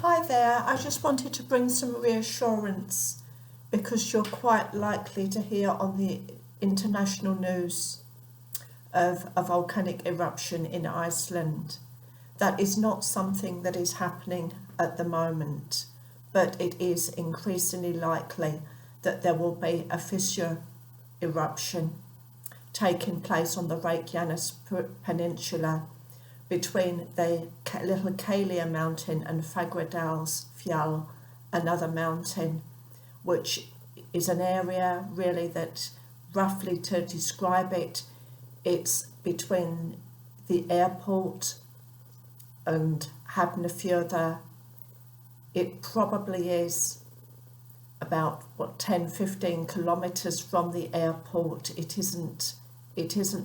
Hi there, I just wanted to bring some reassurance because you're quite likely to hear on the international news of a volcanic eruption in Iceland. That is not something that is happening at the moment, but it is increasingly likely that there will be a fissure eruption taking place on the Reykjanes peninsula between the little Kalia mountain and Fagradalsfjall, another mountain, which is an area really that, roughly to describe it, it's between the airport and Hafnarfjörður. It probably is about 10-15 kilometers from the airport. It isn't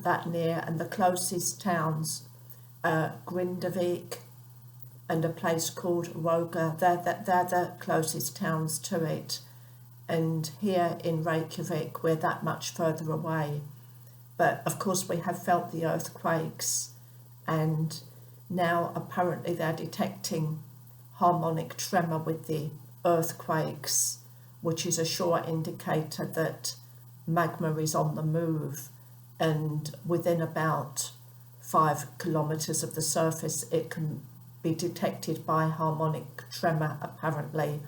that near, and the closest towns, Grindavik and a place called Roga, they're the closest towns to it. And here in Reykjavik, we're that much further away. But of course we have felt the earthquakes, and now apparently they're detecting harmonic tremor with the earthquakes, which is a sure indicator that magma is on the move, and within about 5 kilometers of the surface it can be detected by harmonic tremor. Apparently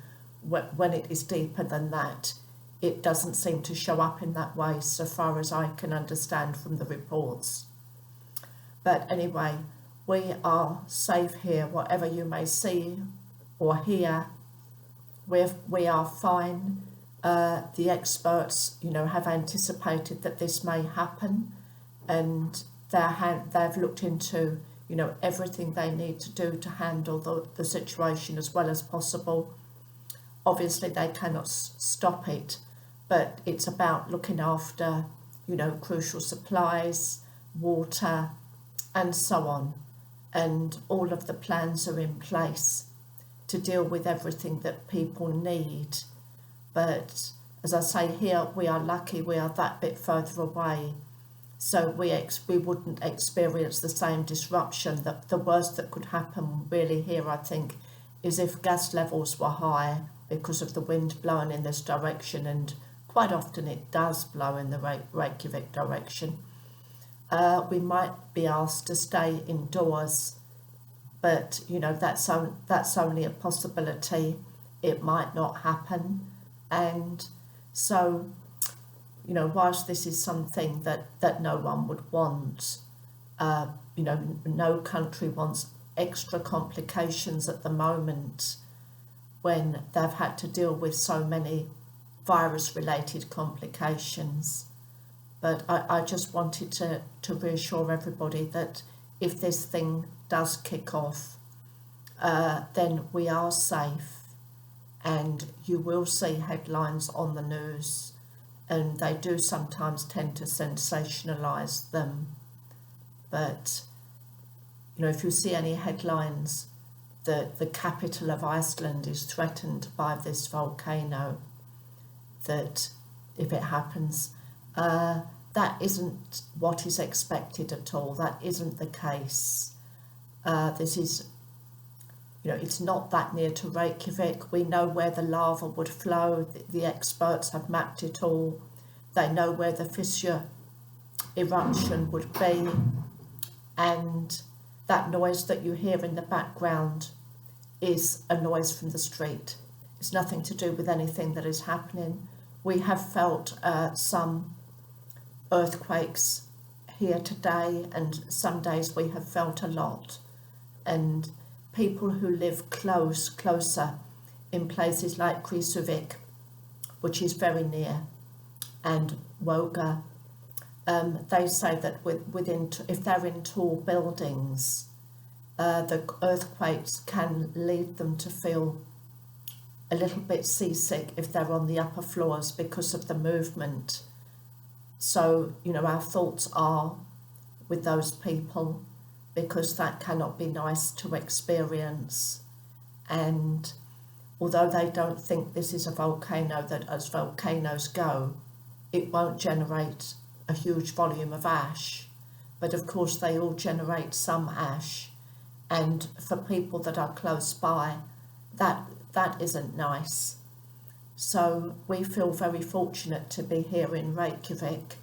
when it is deeper than that, it doesn't seem to show up in that way, so far as I can understand from the reports. But anyway, we are safe here. Whatever you may see or hear, we are fine. The experts, have anticipated that this may happen, and they've looked into, everything they need to do to handle the situation as well as possible. Obviously, they cannot stop it, but it's about looking after, crucial supplies, water, and so on. And all of the plans are in place to deal with everything that people need. But as I say, here we are lucky, we are that bit further away, so we wouldn't experience the same disruption. The worst that could happen really here, I think, is if gas levels were high because of the wind blowing in this direction, and quite often it does blow in the Reykjavik direction. We might be asked to stay indoors, but that's only a possibility. It might not happen. And so, whilst this is something that no one would want, no country wants extra complications at the moment when they've had to deal with so many virus-related complications. But I just wanted to reassure everybody that if this thing does kick off, then we are safe. And you will see headlines on the news, and they do sometimes tend to sensationalise them. But, if you see any headlines that the capital of Iceland is threatened by this volcano, that if it happens, that isn't what is expected at all. That isn't the case. This is, it's not that near to Reykjavik. We know where the lava would flow. The experts have mapped it all. They know where the fissure eruption would be. And that noise that you hear in the background is a noise from the street. It's nothing to do with anything that is happening. We have felt some earthquakes here today, and some days we have felt a lot. And people who live closer in places like Reassurance, which is very near, and Woga, they say that if they're in tall buildings, the earthquakes can lead them to feel a little bit seasick if they're on the upper floors because of the movement. So, our thoughts are with those people, because that cannot be nice to experience. And although they don't think this is a volcano, that as volcanoes go, it won't generate a huge volume of ash, but of course they all generate some ash, and for people that are close by, that isn't nice. So we feel very fortunate to be here in Reykjavik,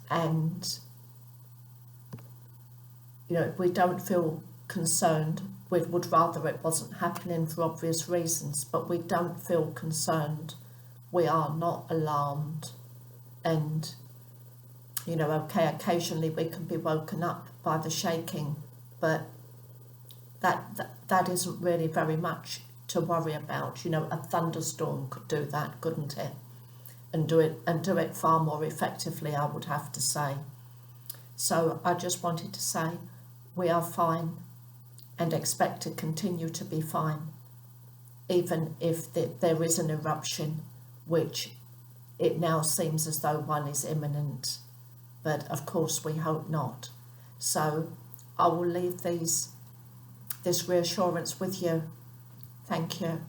and we don't feel concerned. We would rather it wasn't happening for obvious reasons, but we don't feel concerned. We are not alarmed, and okay, occasionally we can be woken up by the shaking, but that isn't really very much to worry about. A thunderstorm could do that, couldn't it? And do it far more effectively, I would have to say. So I just wanted to say we are fine and expect to continue to be fine, even if there is an eruption, which it now seems as though one is imminent, but of course we hope not. So I will leave this reassurance with you. Thank you.